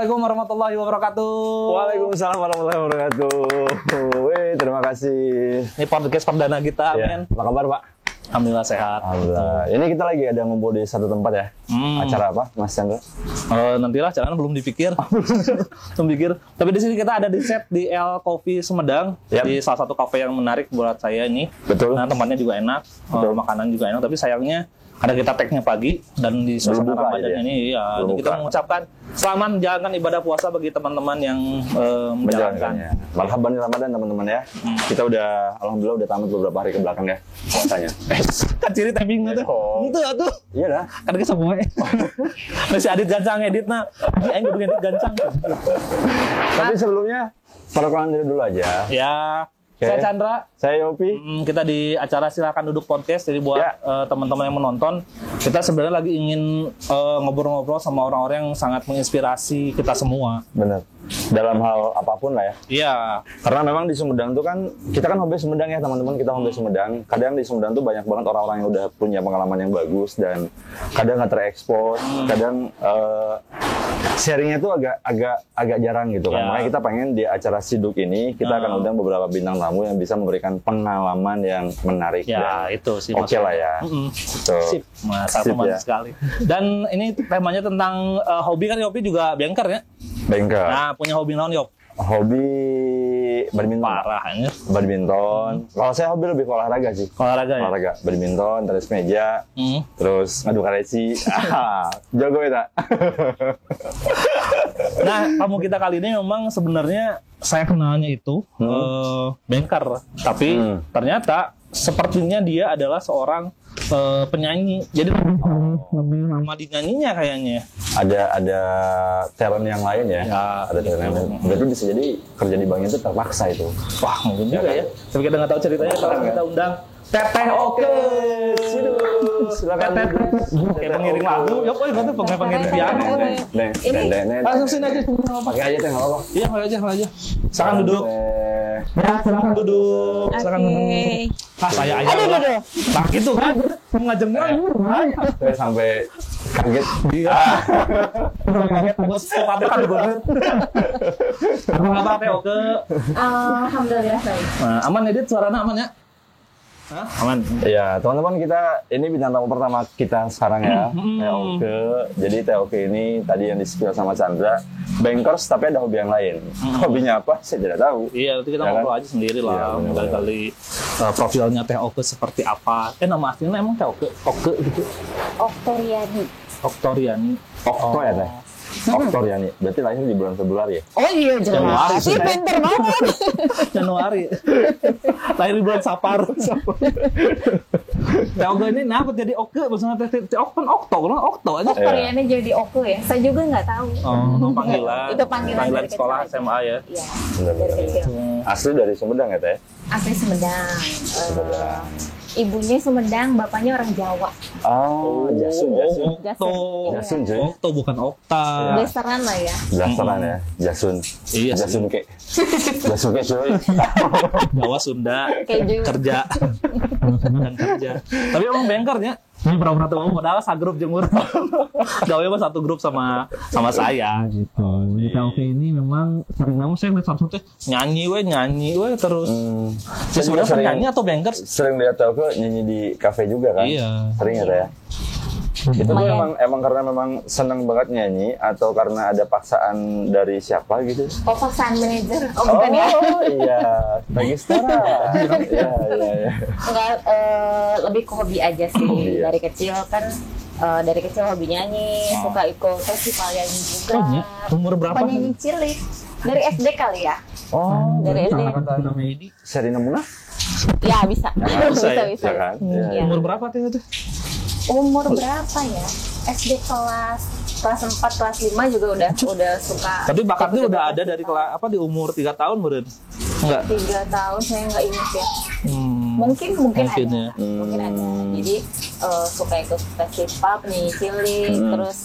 Assalamualaikum warahmatullahi wabarakatuh. Waalaikumsalam warahmatullahi wabarakatuh. Terima kasih. Ini podcast perdana kita, Ya. men. Apa kabar, Pak? Alhamdulillah sehat. Alhamdulillah. Ini kita lagi ada ngumpul di satu tempat ya. Acara apa, Mas Chandra? Nantilah, jangan belum dipikir. Belum pikir. Tapi di sini kita ada di set di El Coffee Sumedang, Yap. di salah satu kafe yang menarik buat saya ini. Betul. Nah, tempatnya juga enak, makanan juga enak. Tapi sayangnya ada kita tag-nya pagi dan di suasana buka Ramadan aja ya? ini, ya, Belum kita buka. mengucapkan selamat menjalankan ibadah puasa bagi teman-teman yang menjalankan. Menjalankannya. Marhaban di Ramadan teman-teman ya. Kita udah, alhamdulillah udah tamat beberapa hari ke belakang ya puasanya. Kan ciri timingnya tuh. Oh. Itu atuh. Iya dah. Kan kita semua masih Adit gancang editnya aing kudu edit gancang. Tapi sebelumnya perkenalan diri dulu aja. Ya, Oke. saya Chandra. Saya Yopi. Kita di acara Silakan Duduk Podcast. Jadi buat Ya. teman-teman yang menonton, kita sebenarnya lagi ingin ngobrol-ngobrol sama orang-orang yang sangat menginspirasi kita semua. Bener. Dalam hal apapun lah ya. Iya. Karena memang di Sumedang tuh kan, kita kan hobi Sumedang ya teman-teman, kita hobi Sumedang. Kadang di Sumedang tuh banyak banget orang-orang yang udah punya pengalaman yang bagus dan kadang nggak terekspos, kadang sharingnya tuh agak jarang gitu kan. Ya. Makanya kita pengen di acara Siduk ini kita akan undang beberapa bintang tamu yang bisa memberikan pengalaman yang menarik. Ya, itu sih. Oke lah ya. Tuh. Sip, masa Sip, teman ya. sekali. Dan ini temanya tentang hobi kan. Yopi juga banker ya. Banker. Nah, punya hobi naon, Yop? Hobi badminton. Parah ini. Badminton. Kalau saya hobi lebih ke olahraga sih. Olahraga ya. Olahraga, badminton, tenis meja, terus ngadu kareci. Jago ya, tak? Nah, tamu kita kali ini memang sebenarnya saya kenalnya itu banker, tapi ternyata sepertinya dia adalah seorang penyanyi. Jadi nama dinyanyinya kayaknya. Ada talent yang lain ya? Ya, Ada talent yang lain. Berarti bisa jadi kerja di bank itu terpaksa itu. Wah, mungkin juga ya. Tapi kita nggak tahu ceritanya kalau kita undang Teteh Oke. Silakan. Kayak pengiring lagu. Ya, kok itu pengiring piano. Langsung sini aja. Pakai aja teh nggak apa-apa. Iya, pakai aja. Silakan duduk. Silakan duduk. Silakan duduk. Saya aja. Nah, gitu kan. Ngajengnya. Saya sampai kaget. Iya. Kaget bos pabrikan banget. Apa kabar Teh Oke? Alhamdulillah baik. Nah, aman edit suaranya aman ya? Hah? Aman. Ya, teman-teman, kita ini bintang tamu pertama kita sekarang ya. Teh Oke. Jadi Teh Oke ini tadi yang di-spill sama Chandra, bankers tapi ada hobi yang lain. Hobinya apa? Saya tidak tahu. Iya, nanti kita Ya kan? ngobrol aja sendiri Iya, lah. bener-bener. Kali profilnya Teh Oke seperti apa? Nama aslinya emang Teh Oke? Oke gitu. Oktoriani. Oktoriani. Okto ya Teh? Oktoriani. Berarti lahir di bulan Februari ya? Oh iya Januari jelas. sih. Ih, pinter banget. Januari. Lahir di bulan Sapar. Teh Oke ini kenapa jadi Oke? Maksudnya Teh Oke kan Okto, kan Okto aja. Oktoriani jadi oke ya. Saya juga nggak tahu. Oh, panggilan. Itu panggilan dari sekolah kecil. SMA ya. Iya. Benar, Dari benar. kecil. Asli dari Sumedang ya Teh? Asli Sumedang. Sumedang. Ibunya Sumedang, bapaknya orang Jawa. Oh, Jasun. Okto. Jasun, cuy. Okto bukan Okta. Blasteran lah ya. Blasteran ya, Jasun. Iya sih. Jasun ke. Jasun ke cuy. Jawa Sunda Keju. kerja dan kerja. Tapi emang bankernya. Ini pernah tahu modal sagrup jemur. Gawe mah satu grup sama saya gitu. Di Oke ini memang sering namun saya lihat satu nyanyi we terus. Jadi sebenarnya penyanyi atau banker? Sering lihat Teh Oke nyanyi di kafe juga kan? Iya. Sering ya Teh ya? Itu tuh emang karena memang seneng banget nyanyi atau karena ada paksaan dari siapa gitu? Oh, paksaan manajer. Oh, bukan ya? Iya, bagi setara. Iya. Enggak, lebih ke hobi aja sih. Hobi ya? Dari kecil kan, dari kecil hobi nyanyi, suka ikut festival nyanyi juga. Oh, iya? Umur berapa? Penyanyi cilik. Dari SD kali ya? Oh, Dari SD. Nama Edi. Serina Munah? Ya, bisa. Bisa ya? Ya kan? Iya. Umur berapa tuh itu? Umur berapa ya? SD kelas 4, kelas 5 juga udah suka. Tapi bakatnya udah ada dari di umur 3 tahun meren? Enggak. 3 tahun saya nggak ingat ya. Mungkin Mungkin ada. ya. Mungkin ada. Jadi suka ikut festival penyanyi cilik, terus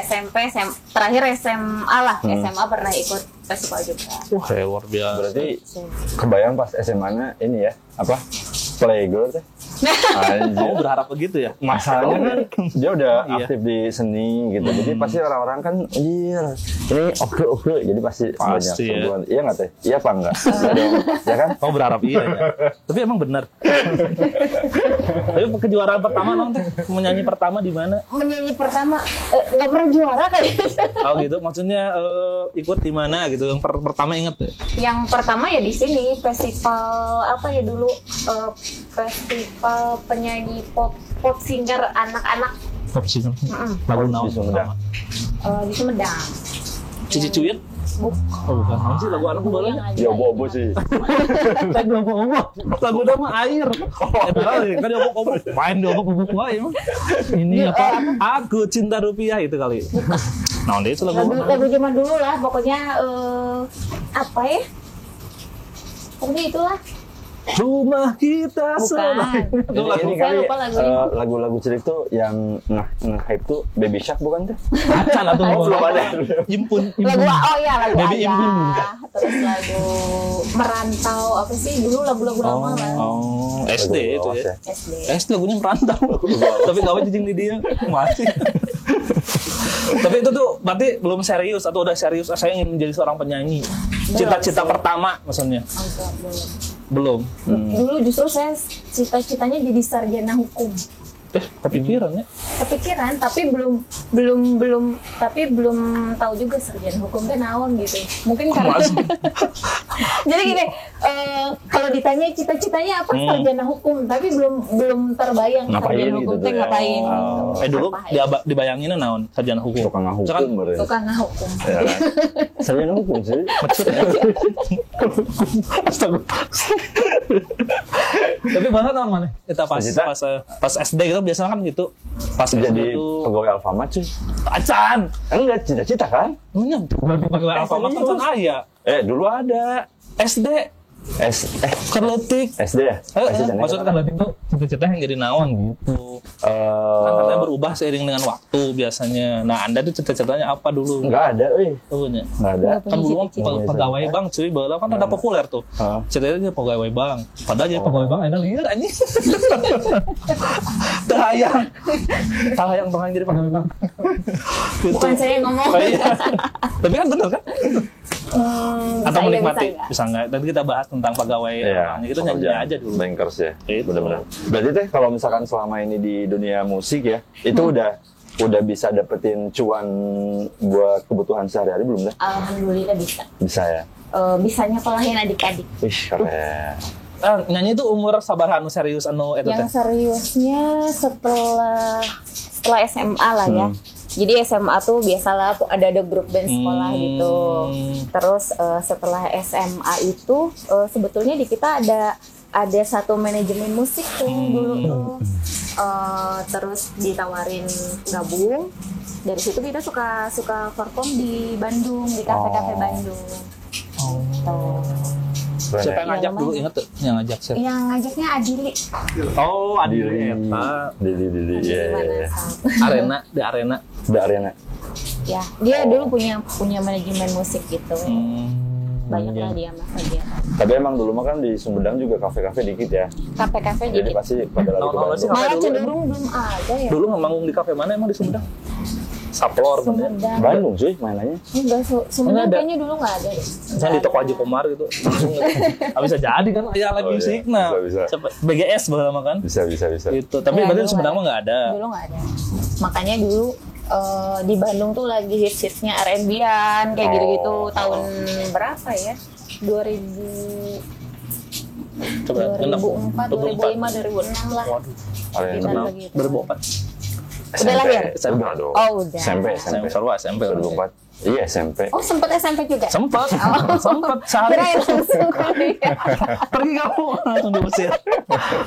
SMP, terakhir SMA lah. SMA pernah ikut festival juga. Wah, luar biasa. Berarti kebayang pas SMA-nya ini ya, apa? Playgirl teh. Kamu berharap begitu ya? Masalahnya kan dia udah Iya. aktif di seni gitu. Jadi pasti orang-orang kan anjir, ini oke, jadi pasti banyak Pasti, ya. perempuan. Iya nggak teh? Iya apa enggak? Iya dong, ya kan? Kau berharap iya ya. Tapi emang benar. Tapi kejuaraan pertama Nong teh menyanyi pertama di mana? Menyanyi pertama nggak pernah juara kali. Oh gitu, maksudnya ikut di mana gitu? Yang pertama inget tuh? Yang pertama ya di sini festival apa ya dulu festival penyanyi pop singer anak-anak Pop singer. Lagu naon Di Sumedang. di Sumedang. Cici Cuyut? Buk. Oh bukan, naon sih lagu anak boleh? Ya obo sih. Lagu obo. Lagu nama air. Kan dia obo. Main dia obo wae emang. Ini apa? Aku cinta rupiah itu kali. Naon deh itu lagu. Lagu zaman dulu lah pokoknya apa ya? Pokoknya itulah. Rumah kita selain. Ini Saya kali lupa lagunya. lagu-lagu cilik tuh yang nge-hype tuh Baby Shark bukan tuh? Acan atau belum ada. Impun. Lagu lagu Baby Ayah. Impun. Terus lagu Merantau apa sih dulu lagu-lagu lama lah. Oh, SD itu ya. SD. SD lagunya merantau. Tapi gawe jijing di dia masih. Tapi itu tuh berarti belum serius atau udah serius saya ingin menjadi seorang penyanyi. Cita-cita pertama maksudnya. Belum. Dulu justru saya cita-citanya jadi sarjana hukum. Kepikiran ya. Kepikiran tapi belum tahu juga sarjana hukum kan naon gitu. Mungkin karena jadi gini, kalau ditanya cita-citanya apa sarjana hukum, tapi belum terbayang Ngapain sarjana gitu hukum tuh teh ya. ngapain. Dulu Apa ya? dibayanginnya naon sarjana hukum. Tukang hukum Misalkan, berarti. Tukang hukum. Ya kan? Sarjana hukum sih. Astaga. Tapi bahkan naon mana? Kita Cita-cita? pas SD gitu biasanya kan gitu. Pas Jadi SD tuh pegawai Alfamart sih. acan. Enggak cita-cita kan? Namanya pegawai Alfamart kan aya. Dulu ada SD Kerletik. SD ya? SD kan? Maksudnya kan itu cita-cita yang jadi naon gitu. Kan katanya berubah seiring dengan waktu biasanya. Nah, Anda tuh cita-citanya apa dulu? Enggak ada, Tuhnya. enggak ada. Kan dulu kan pegawai bank cuy, baheula kan ada populer tuh. Heeh. Cita-citanya pegawai bank. Padahal jadi pegawai bank enak liar anjing. Tahayang jadi pegawai bank. Gitu. Bukan saya yang ngomong. Oh, iya. Tapi kan bener kan? Atau Bisa menikmati, nggak? bisa nggak? Tadi kita bahas tentang pegawai Iya, itu nyanyi aja dulu. Bankers ya. Itu. Benar-benar. Berarti teh kalau misalkan selama ini di dunia musik ya, itu udah bisa dapetin cuan buat kebutuhan sehari-hari belum dah? Alhamdulillah bisa. Bisa ya. Bisanya kolahin adik-adik. Wih, keren. Nyanyi itu umur sabar anu serius anu itu teh. Yang seriusnya setelah SMA lah ya. Jadi SMA tuh biasalah ada grup band sekolah gitu. Terus setelah SMA itu sebetulnya di kita ada satu manajemen musik tuh dulu tuh. Terus ditawarin gabung. Dari situ kita suka perform di Bandung, di kafe-kafe Bandung. Tuh. Keren Siapa yang ya. ngajak dulu inget tuh? Yang ngajak siapa? Yang ngajaknya Adili. Oh, Adili Eta. Dili. Iya. Gimana, Sam? Arena, di arena. Udah arena. Ya, dia dulu punya manajemen musik gitu. Banyak lah dia mas dia. Tapi emang dulu mah kan di Sumedang juga kafe-kafe dikit ya. Kafe-kafe Jadi jadi pasti pada lari ke Tahun-tahun sih Bandung. malah dulu cenderung belum ada ya. Dulu manggung di kafe mana emang di Sumedang? Saplor kan ya? Sumedang. Bandung cuy mainannya. Enggak, Sumedang Nggak ada. kayaknya dulu nggak ada deh. Misalnya di toko Haji Komar gitu. Langsung bisa jadi kan ya alat Oh, iya. musik. Nah, Bisa. BGS bahwa kan. Bisa. Itu. Tapi Ya, berarti dulu di Sumedang mah nggak nggak ada. Dulu nggak ada. Makanya dulu di Bandung tuh lagi hits-hitsnya R&B-an kayak gitu-gitu tahun berapa ya? 2000 Coba 2004, 2005, 2006 lah. Waduh. Sekitar Arena. begitu. 2004. Udah lahir? Udah dong. Oh, udah. SMP. SMP. 2004. Iya SMP. Oh, sempet SMP juga? Sempat sehari. Kirain langsung kuliah. Pergi kamu langsung diusir.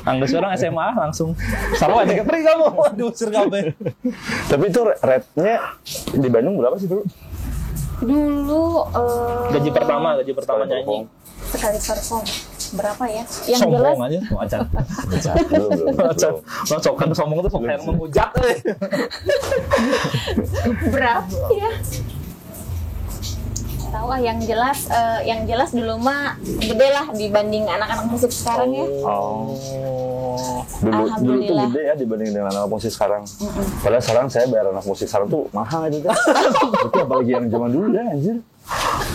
Anggus orang SMA langsung sarwa aja pergi kamu diusir kabeh. Tapi itu rate-nya di Bandung berapa sih dulu? Dulu Gaji pertama nyanyi. sekali perform berapa ya? Yang jelas Sombong aja, acan. Belum. Lo sokan sombong tuh sok kayak menghujat eh. berapa ya? Tahu yang jelas dulu mah gede lah dibanding anak-anak musik sekarang ya. Oh. Dulu tuh Alhamdulillah. gede ya dibanding dengan anak musik sekarang. Padahal sekarang saya bayar anak musik sekarang tuh mahal itu kan. Itu apalagi yang zaman dulu ya anjir.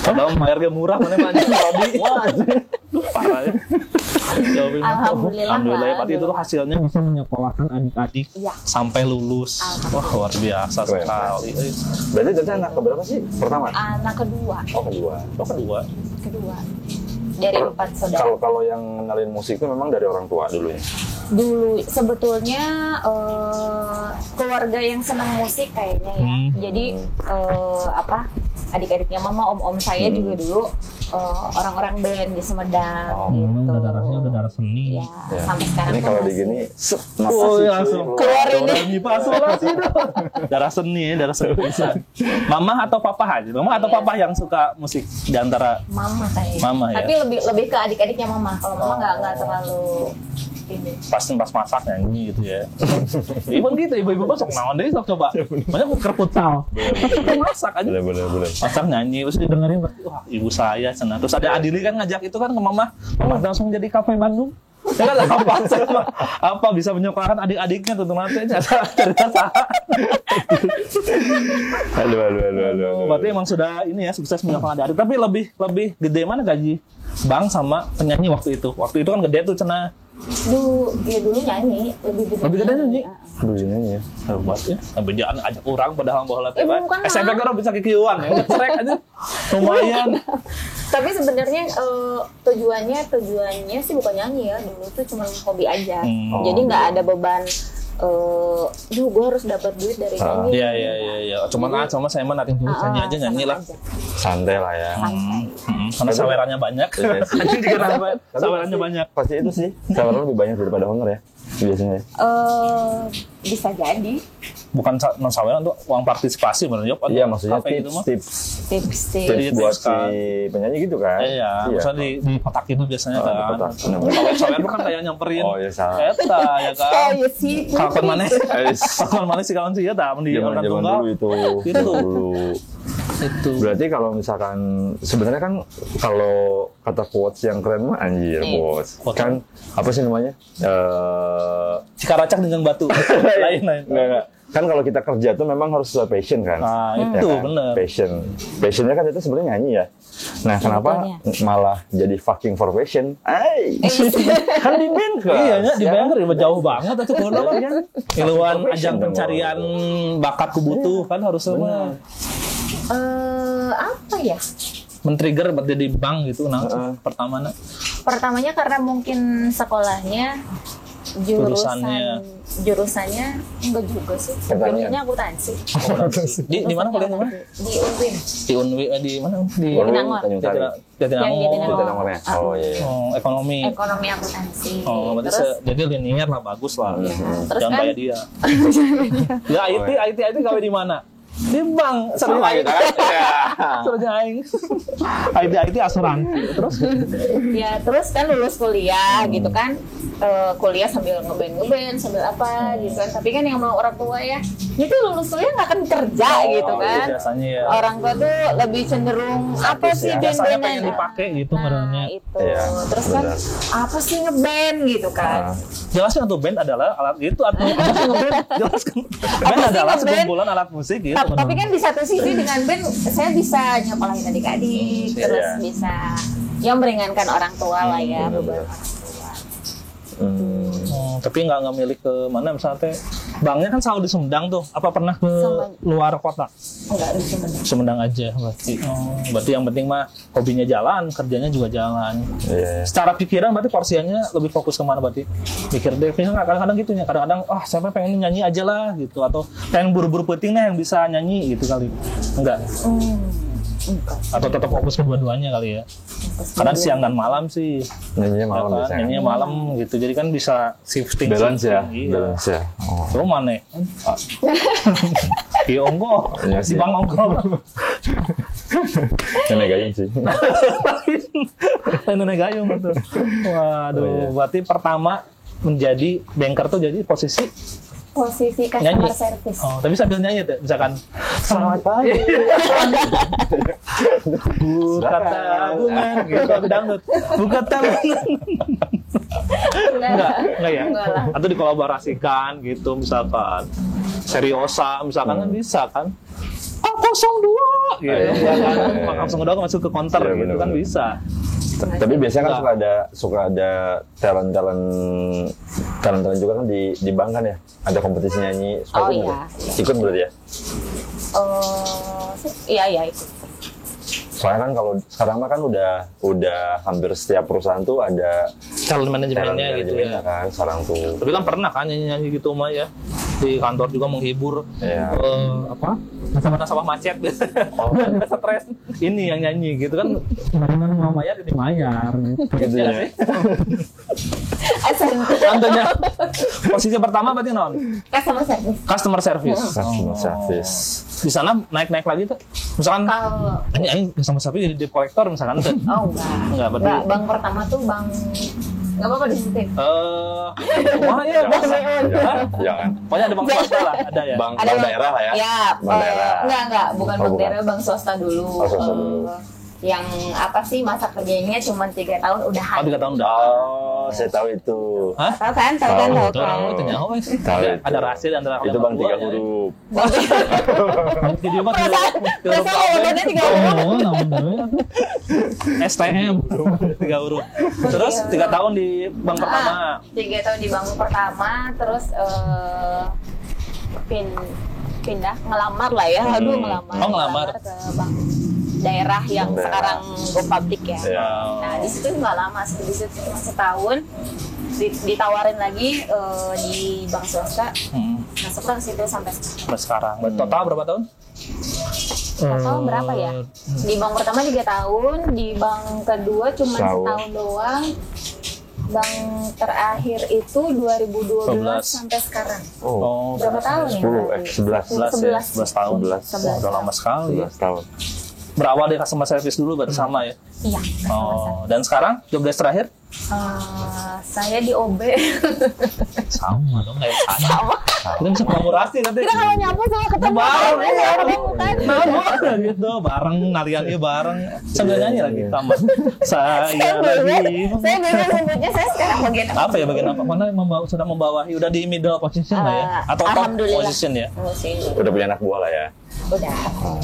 Padahal bayarnya murah mana Pak Rodi. Wah, parah ya. Alhamdulillah Alhamdulillah ya, lah, berarti itu dulu. hasilnya bisa menyekolahkan adik-adik Iya. sampai lulus. Wah, luar biasa Keren. sekali. Berarti tadi anak keberapa sih? Pertama? Anak kedua. Oh kedua. Oh, kedua. Dari 4 saudara. Kalau yang ngenalin musik itu memang dari orang tua dulu ya? Dulu sebetulnya keluarga yang senang musik kayaknya ya. Jadi adik-adiknya mama, om-om saya juga dulu orang-orang band di Sumedang gitu. Udah darah seni. Ya, Ya. sampai sekarang Ini tuh kalau masih. digini, Oh, iya, langsung Keluar ini. Ini Pak Sulasi itu. Darah seni ya, darah seni bisa. Mama atau papa aja? Mama atau papa yang suka musik di antara Mama kayaknya. Mama ya? Tapi lebih ke adik-adiknya mama. Kalau mama nggak terlalu ini. pas masak nyanyi gitu ya. Ibu gitu, ibu-ibu kok sok naon deh, sok coba. Banyak kerputal. Kita masak aja. Bener. Masak nyanyi, terus didengerin, wah ibu saya senang. Terus ada Adili kan ngajak itu kan ke mama langsung jadi kafe Bandung. Saya kan apa bisa menyekolahkan adik-adiknya tentu nanti cerita saha. Aduh. Berarti emang sudah ini ya sukses menyekolahkan adik. Tapi lebih gede mana gaji Bang sama penyanyi waktu itu? Waktu itu kan gede tuh cenah. Dulu nyanyi Lebih gede nyanyi? Aduh ini ya. Hebat ya. Sampai jangan ajak orang padahal baheula teh. bukan SMP kan bisa kikieuan ya. Ngetrek aja. Lumayan. Tapi sebenarnya tujuannya sih bukan nyanyi ya. Dulu tuh cuma hobi aja. Jadi nggak ada beban. Gue harus dapat duit dari nyanyi. Iya. Cuman saya mah nanti dulu nyanyi aja nyanyi lah. Santai lah ya. Karena sawerannya banyak. Iya sih. Anjing juga namanya. Sawerannya banyak. Pasti itu sih. Saweran lebih banyak daripada honor ya. Biasanya. Bisa jadi Bukan saweran tuh uang partisipasi bener Yop. Iya maksudnya Kafe gitu mah. tips. Jadi buat tips si kan. penyanyi gitu kan. Iya, misalnya di kotak itu biasanya Oh, di kan. kotak. Kalau saweran tuh kan kayak nyamperin. Oh iya salah. Eta ya kan. Iya sih. Kapan mana? Kapan mana sih kawan sih ya tak di Zaman orang dulu tunggal. itu. Itu. Dulu. Itu. Berarti kalau misalkan sebenarnya kan kalau kata quotes yang keren mah anjir bos. Quotes. Kan apa sih namanya? Cikaracak dengan batu. Lain. Enggak. Kan kalau kita kerja tuh memang harus sesuai passion kan. Nah, Ya itu kan? bener. Passionnya kan itu sebenarnya nyanyi ya. Nah, kenapa malah jadi fucking for passion? Kan di band kan. Iya nya di Bangor ya jauh banget atuh kuno mah kan. Iluan ajang pencarian bakat kubutuh kan harusnya mah. Apa ya? Men-trigger buat jadi bank gitu nah pertamanya. Pertamanya karena mungkin sekolahnya jurusannya enggak juga sih. Pertanian. Jurusannya akuntansi. Di mana kuliahnya mah? Di UNBIN. Di Unwi di mana? Di Jatinangor. Tanjung Sari. Jatinangor. Jatinangornya. Oh iya. Oh, ekonomi. Ekonomi akuntansi. Oh, berarti jadi linear lah bagus lah. Terus Jangan kan bayar dia. Ya IT gawe di mana? Di bank. Sering aing. Sering aing. IT asuransi. Terus ya terus kan lulus kuliah gitu kan. Kuliah sambil ngeband sambil apa gitu kan. Tapi kan yang mau orang tua ya, itu lulus kuliah nggak akan kerja gitu kan. biasanya ya. Orang tua tuh lebih cenderung apa sih Biasanya band-bandan pengen dipakai gitu Nah, merenya. itu. Iya, Terus kan benar. apa sih ngeband gitu kan. Jelaskan tuh band adalah alat itu atau apa sih ngeband? Jelaskan. Band sih adalah ngeband? sekumpulan alat musik gitu. Tapi kan di satu sisi dengan band saya bisa nyekolahin adik-adik, terus bisa yang meringankan orang tua lah ya, beban orang tua. Tapi nggak milik ke mana misalnya teh. Banknya kan selalu di Sumedang tuh. Apa pernah ke luar kota? Enggak bisa benar. Sumedang aja berarti. Berarti yang penting mah hobinya jalan, kerjanya juga jalan. Iya. Secara pikiran berarti porsiannya lebih fokus kemana berarti? Mikir deh, misalnya kadang-kadang gitu ya. Kadang-kadang, saya pengen nyanyi aja lah gitu. Atau pengen buru-buru penting nih yang bisa nyanyi gitu kali. Enggak. Atau tetap fokus ke dua-duanya kali ya. Karena siang dan malam sih. Nyanyinya malam Ya kan? biasanya. Nyanyinya malam gitu. Jadi kan bisa shifting. Balance ya. Iya. Balance ya. Oh. Lu mana? Iya ongko. Iya Si sih. Bang ongko. Nenek gayung sih. Nenek gayung betul. Waduh, berarti pertama menjadi banker tuh jadi posisi Customer service. Oh, tapi sambil nyanyi tuh, misalkan selamat pagi. Buka tabungan gitu, tapi dangdut. Buka tabungan. Enggak ya? Enggak lah. Atau dikolaborasikan gitu misalkan. Seriosa misalkan kan bisa kan? Oh 02 gitu ya kan? 02 kan masuk ke counter Iya, gitu kan bener-bener. bisa. Tapi biasanya kan suka ada talent juga kan di bank kan ya, ada kompetisi nyanyi. Oh, ikut iya. Ikut berarti ya. Iya itu. Soalnya kan kalau sekarang mah kan udah hampir setiap perusahaan tuh ada Talent manajemennya gitu ya. kan sekarang tuh. Tapi kan pernah kan nyanyi gitu mah ya. Di kantor juga menghibur Iya. apa? Nasabah macet Oh. stres. Ini yang nyanyi gitu kan. Kemarin mau bayar jadi bayar Gitu ya. Contohnya posisi pertama berarti non Customer service. customer service. Customer service. Di sana naik lagi tuh. Misalkan Kalau ini customer service jadi debt collector misalkan tuh. Enggak berarti. Enggak, bank pertama tuh bank nggak apa-apa disebutin. Mana ya bang? Jangan. Pokoknya ada bank swasta lah, ada ya. Bank daerah lah ya. Ya, Bank daerah. enggak, bukan Oh, bank bukan. daerah, bank swasta dulu. Oh, swasta dulu. Yang apa sih masa kerjanya cuma 3 tahun udah Oh 3 tahun udah. Oh, saya tahu itu. Hah? Tahu kan? Itu orang itu nyawa wes. Tahu itu. Ada rahasia antara Itu bank 3 ya. huruf. Jadi apa? Perasaan ngomongnya 3 huruf. STM 3 huruf. Terus 3 tahun di bank pertama. 3 tahun di bank pertama, terus pindah ngelamar lah ya. Aduh, ngelamar. Oh, ngelamar. Ke bank daerah yang Bank daerah. sekarang go public ya. Iya. Nah, di situ nggak lama, di situ cuma setahun. Ditawarin lagi di bank swasta, masuklah ke situ sampai sekarang. Sampai sekarang. Total berapa tahun? Total berapa ya? Di bank pertama 3 tahun, di bank kedua cuma Setahun. setahun doang. Bank terakhir itu 2012 sampai sekarang. Oh, Berapa tahun ya? 11 11 tahun. 11. Udah lama sekali. 11 tahun. Berawal dari customer service dulu berarti sama ya. Iya. Oh, dan sekarang job desk terakhir? Saya di OB. Sama dong kayak saya. Kita bisa kolaborasi nanti. Kita kalau nyambung sama ketemu Bareng, kan? Nah, gitu, bareng nariannya bareng. Sambil nyanyi lagi sama. Saya lagi. Saya dulu sebutnya saya sekarang bagian Apa ya bagian apa? Mana sudah membawahi, udah di middle position lah ya? Atau top Alhamdulillah. position ya? Udah punya anak buah lah ya. Udah.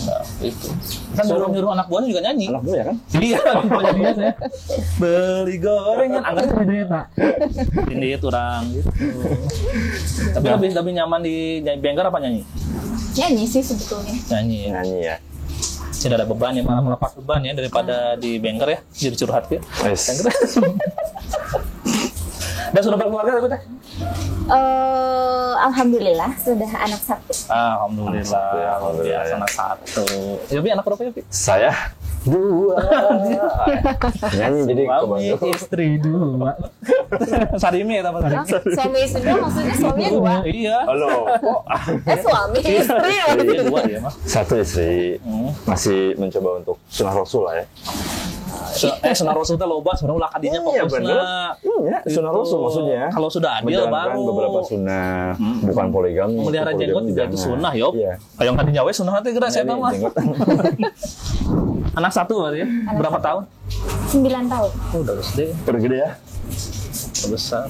Nah, itu. Kan nyuruh anak buahnya juga nyanyi. Anak buah ya kan? Iya, banyak dia saya. Beli gorengan, anggarnya beda ya, Pak. Ini itu orang gitu. Tapi lebih nyaman di bengkel apa nyanyi? Nyanyi sih sebetulnya. Nyanyi. Nyanyi ya. Tidak ada beban ya, malah melepas beban ya daripada di bengkel ya, jadi curhat ya. Wes. Dan sudah berkeluarga tapi teh? Alhamdulillah sudah anak 1. Alhamdulillah. Alhamdulillah. Ya, anak 1. Yopi anak berapa Yopi? Saya 2. Nyanyi jadi Suami kebantu. istri 2. Sarimi ya teman. Suami istri dua, maksudnya suaminya 2. Iya. Halo. Suami istri. Iya 2 ya mah. Satu istri masih mencoba untuk sunnah Rasul lah ya. Sunnah Rasul itu loba sebenarnya ulah kadinya Iya, fokusna. bener. Iya, sunnah Rasul maksudnya. Kalau sudah adil Menjalankan baru. beberapa sunnah, bukan poligami. Memelihara Poligami jenggot juga itu jangan. sunnah, Yop. Iya. Kayak yang kadinya we sunnah nanti gerak saya Ini tahu mah. jenggot. Anak 1 berarti ya. Berapa tahun? 9 tahun. Oh, udah gede. Udah gede ya. Udah besar.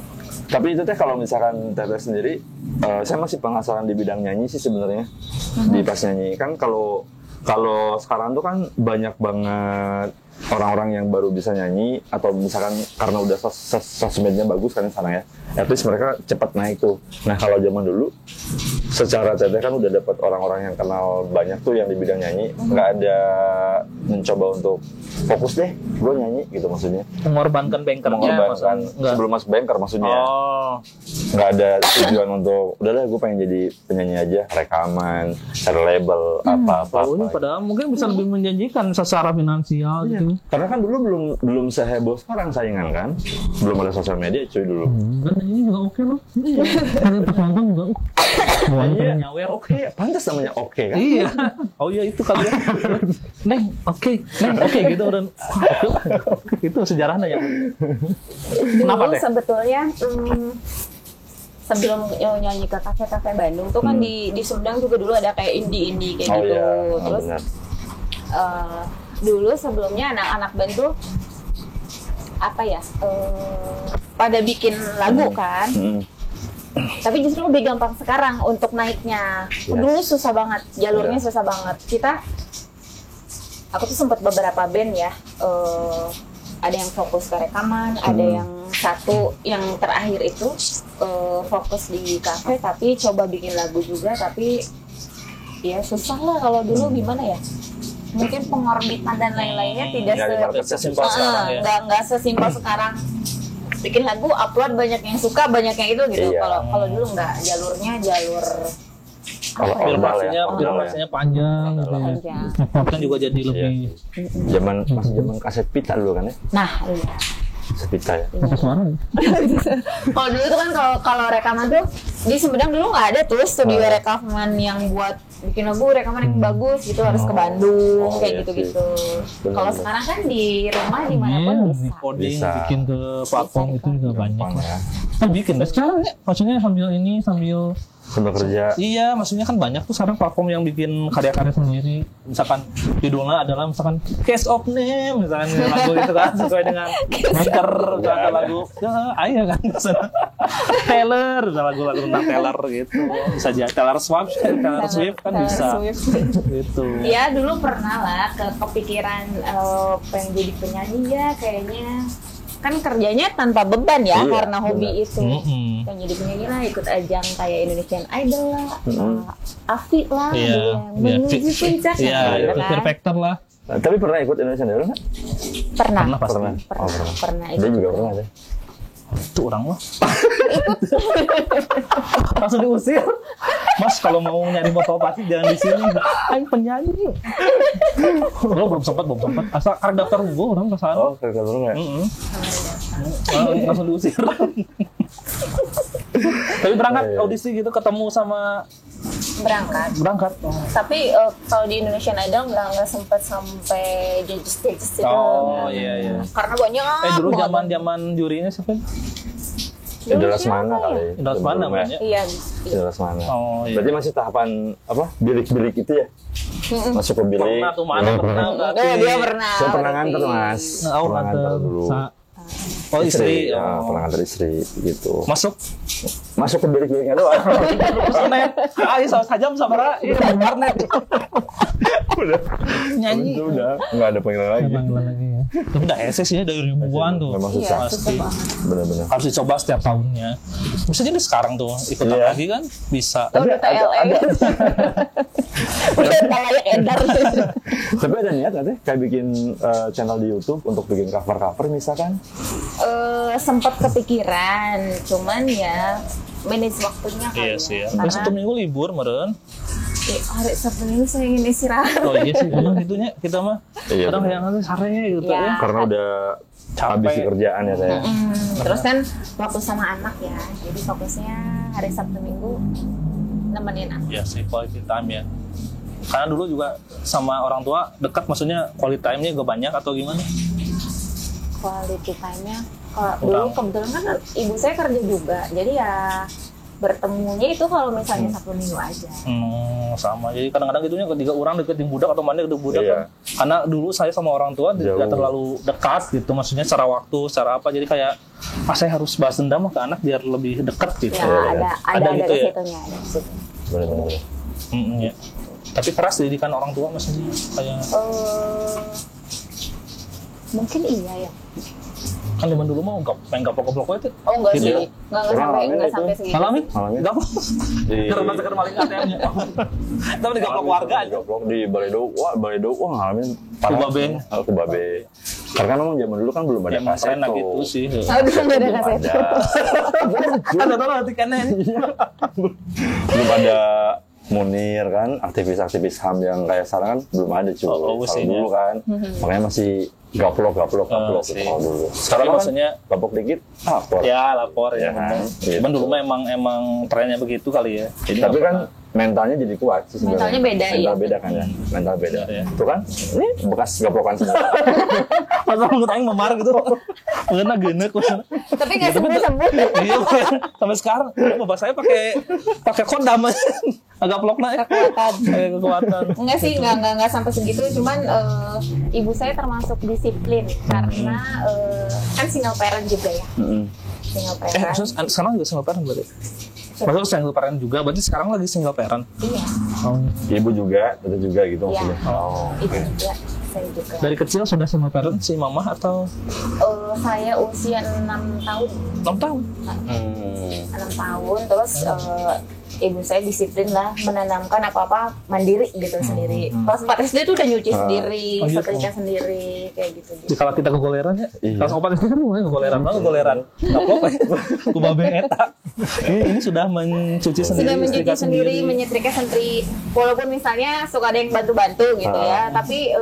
Tapi itu teh kalau misalkan Teteh sendiri, saya masih penasaran di bidang nyanyi sih sebenarnya. Di pas nyanyi kan kalau sekarang tuh kan banyak banget orang-orang yang baru bisa nyanyi atau misalkan karena udah sosmednya bagus kan sekarang ya, at least mereka cepat naik tuh. Nah kalau zaman dulu, secara Teteh kan udah dapat orang-orang yang kenal banyak tuh yang di bidang nyanyi, nggak ada mencoba untuk fokus deh, gue nyanyi gitu maksudnya. Mengorbankan bankernya. Mengorbankan enggak. sebelum masuk banker maksudnya. Oh. Nggak ada tujuan untuk udahlah gue pengen jadi penyanyi aja, rekaman, cari label apa-apa. Oh, ini padahal mungkin bisa lebih menjanjikan secara finansial gitu. Karena kan dulu belum seheboh sekarang saingan kan, belum ada sosial media cuy dulu. Dan ini juga oke loh. Kalian terpantang juga. Iya. Nyawer oke. Oke, pantas namanya oke kan? Iya. Oh iya itu kali ya. Neng, oke gitu dan oke. Itu sejarahnya ya. Kenapa Dulu deh? sebetulnya sebelum nyanyi ke kafe-kafe Bandung tuh kan di Sumedang juga dulu ada kayak indie kayak Oh gitu. iya, Terus benar. dulu sebelumnya anak-anak band tuh apa ya pada bikin lagu kan. Mm. Tapi justru lebih gampang sekarang untuk naiknya. Yes. Dulu susah banget, jalurnya susah banget. Aku tuh sempat beberapa band ya. Ada yang fokus ke rekaman, ada yang satu yang terakhir itu fokus di kafe, tapi coba bikin lagu juga. Tapi ya susah lah kalau dulu gimana ya? Mungkin pengorbitan dan lain-lainnya tidak sesimpel sekarang ya. nggak sesimpel sekarang. Bikin lagu, upload, banyak yang suka, banyak yang itu gitu. Iya. Kalau dulu nggak, jalurnya jalur Birokrasinya panjang gitu ya. panjang. Kan juga jadi lebih Masih zaman kaset pita dulu kan ya? Nah, iya. Kaset pita ya. apa suara ya? Kalau dulu tuh kan kalau rekaman tuh di Sumedang dulu nggak ada tuh studio rekaman yang buat bikin lagu rekaman yang bagus gitu, harus ke Bandung kayak iya gitu-gitu. Benar, Kalau benar. sekarang kan di rumah dimanapun bisa. Recording, Bisa. bikin ke platform itu juga banyak. Gampang ya. Kan bikin deh sekarang ya. Maksudnya sambil Sambil kerja. iya, maksudnya kan banyak tuh sekarang platform yang bikin karya-karya sendiri. Misalkan judulnya adalah misalkan Case of Name, misalkan lagu itu kan sesuai dengan maker misalkan lagu. Ya, ayo kan kesana. Taylor, lagu-lagu tentang Taylor gitu. Bisa jadi Taylor Swift kan bisa. Gitu. Ya dulu pernah lah kepikiran pengen jadi penyanyi ya kayaknya. Kan kerjanya tanpa beban ya, Iya, karena hobi benar. itu. Pengen jadi penyanyi lah, ikut ajang kayak Indonesian Idol lah, Afi lah, Iya, yang menuju puncak iya, gitu Fear kan. Factor lah. Tapi pernah ikut Indonesian Idol nggak? Pernah. Pasti. Pernah Dia ikut. juga pernah deh. Itu orang mah. Langsung diusir. Mas kalau mau nyari motivasi jangan di sini. Ayo penyanyi. Lo belum sempat. Asal karena daftar gue orang kesana. Oh, kerja dulu nggak? Langsung diusir. Tapi berangkat audisi gitu ketemu sama Berangkat. Tapi kalau di Indonesian Idol nggak sempet sampai judges itu. Oh iya. Karena banyak. Dulu banget. zaman jurinya siapa? Idola Semana kali. Idola Semana Sebelumnya. namanya. Iya. Idola Semana. Oh iya. Berarti masih tahapan apa? Bilik-bilik itu ya? Masuk ke bilik. Pernah tuh mana pernah berarti. Dia pernah. Saya pernah berarti. nganter Mas. Oh, Pernah nganter dulu. Oh istri. Ya, Oh. pernah nganter istri gitu. Masuk. Masuk ke bilik-biliknya doang. Senet. Ayo sajam sama ini warnet. Udah. Nyanyi. Itu udah nggak ada panggilan lagi. lagi ya. Tapi udah SS ya dari ribuan tuh. Memang Iya, susah. susah banget. Benar-benar. Harus dicoba setiap tahunnya. Bisa jadi sekarang tuh ikutan Iya. lagi kan bisa. Oh, udah TLE. Udah layak edar. Tapi ada niat nggak sih kayak bikin channel di YouTube untuk bikin cover-cover misalkan? Sempat kepikiran, cuman ya manage waktunya kali Iya ya. sih ya. Karena Satu minggu libur meren. hari Sabtu Minggu saya ingin istirahat. Oh iya sih, memang gitunya kita mah. Iya, Kadang bener. kayak nanti sare gitu Iya. ya. Karena udah Capek. habis di kerjaan ya saya. Terus kan waktu sama anak ya, jadi fokusnya hari Sabtu Minggu nemenin anak. Iya sih quality time ya. Karena dulu juga sama orang tua dekat, maksudnya quality time-nya gak banyak atau gimana? Quality time-nya, kalau dulu kebetulan kan ibu saya kerja juga, jadi ya bertemunya itu kalau misalnya Sabtu Minggu aja. Sama. Jadi kadang-kadang gitunya ketika orang deketin budak atau mana deketin budak Iya. kan. Karena dulu saya sama orang tua Jauh. tidak terlalu dekat gitu, maksudnya secara waktu, secara apa. Jadi kayak saya harus balas dendam ke anak biar lebih dekat gitu. Ya Iya. ada gitu ke ya? situnya, ada ke situ. Benar-benar. Ya. Tapi keras didikan orang tua maksudnya kayak Mungkin iya ya. kan zaman dulu mau main gaplok-gaplok itu. Oh enggak Gitu sih, ya? enggak sampai segitu. Ngalamin? Ngalamin. Gaplok. Karena sekedar maling ATM-nya. Tapi digaplok warga aja. Digaplok di Baledo. Wah ngalamin parah. Kubabe. Kubabe. Karena memang zaman dulu kan belum ada Emang kaset enak tuh. gitu sih. Aduh, enggak ada kaset. Ada tahu nanti kan ini. Belum ada Munir kan, aktivis-aktivis HAM yang kayak sekarang kan belum ada cuy. Oh, Kalau sih, dulu kan, makanya masih gaplok gitu sih. kalau dulu. Tapi Sekarang kan maksudnya gaplok dikit, lapor. ya lapor ya. Ya kan, bener. gitu. Cuman dulu mah emang trennya begitu kali ya. Jadi Tapi nggak kan mentalnya jadi kuat sih sebenarnya. Mentalnya beda, Mental iya. beda kan ya, mental beda. Iya. Tuh kan, ini bekas gaplokan semua. pas mau aing memar gitu. Bener genek maksudnya. Tapi enggak sembuh-sembuh. Iya, sampai sekarang bapak saya pakai kondom. Agak plokna ya. Kekuatan. Enggak sih, enggak sampai segitu, cuman ibu saya termasuk disiplin karena kan single parent juga ya. single parent. Sekarang juga single parent berarti? Maksudnya single parent juga, berarti sekarang lagi single parent? Iya. Ibu juga, tentu juga gitu Iya. maksudnya. Itu juga, saya juga. Dari kecil sudah single parent si mama atau? Saya usia 6 tahun. 6 tahun? 6 tahun, terus ibu saya disiplin lah menanamkan apa-apa mandiri gitu sendiri. Kelas 4 SD tuh udah nyuci sendiri, setrika sendiri, kayak gitu. Jadi kalau kita kegoleran ya, Iya. kelas 4 SD kan mulai kegoleran banget, kegoleran. Gak apa-apa ya, kubabe eta. Ini sudah mencuci sendiri, Sudah mencuci setrika sendiri, menyetrika sendiri. Walaupun misalnya suka ada yang bantu-bantu gitu ya, tapi